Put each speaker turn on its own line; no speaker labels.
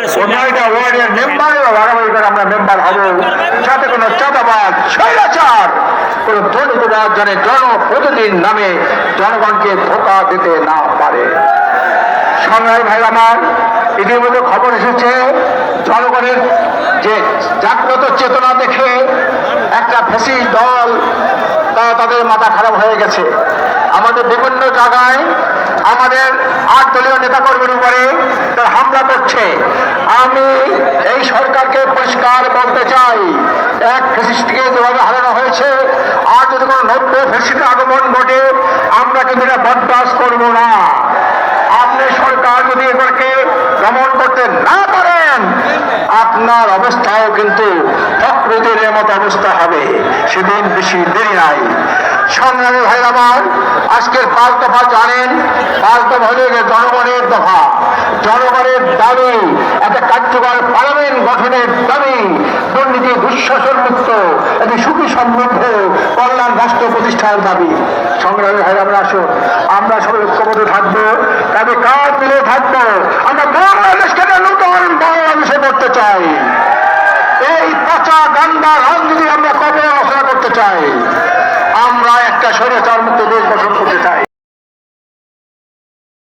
নয়টা ওয়ার্ডের মেম্বারের ভাগাভাগি করে আমরা মেম্বার হব, যাতে কোনো চাঁদাবাদ স্বৈরাচার কোনো দুর্নীতিবাদ যেন জনপ্রতিনিধির নামে জনগণকে ধোঁকা দিতে না পারে। সংগ্রামী ভাই আমার, ইতিমধ্যে খবর এসেছে জনগণের যে জাগ্রত চেতনা দেখে একটা ফ্যাসিস্ট দল তাদের মাথা খারাপ হয়ে গেছে। আমাদের বিভিন্ন জায়গায় আমাদের 8 দলীয় নেতাকর্মীর উপরে তারা হামলা করছে। আমি এই সরকারকে পরিষ্কার বলতে চাই, এক ফ্যাসিস্টকে যেভাবে হারানো হয়েছে, আর যদি কোনো 90 ফ্যাসিস্টের আগমন ঘটে আমরা কিন্তু এটা বরদাস্ত করবো না। আপনি সরকার যদি এগুলোকে দমন করতে না পারেন, আপনার অবস্থাও কিন্তু প্রকৃতির মতো অবস্থা হবে, সেদিন বেশি দেরি নাই। সংগ্রামী ভাই আমার, আজকের 5 দফা জানেন, 5 দফা হলে জনগণের দফা, জনগণের দাবি, একটা কার্যকর পার্লামেন্ট গঠনের দাবি, দুর্নীতি দুঃশাসন মুক্ত একটি সুখী সমৃদ্ধ কল্যাণ রাষ্ট্র প্রতিষ্ঠার দাবি। সংগ্রামী ভাই আমরা আসুন, আমরা সবাই ঐক্যবদ্ধ থাকবো, তবে কাজ মিলে থাকবো। আমরা বাংলাদেশকে নতুন বাংলাদেশে করতে চাই। এই পচা গান্ডা রাজনীতি আমরা কবে আলোচনা করতে চাই। আমরা একটা স্বৈরাচার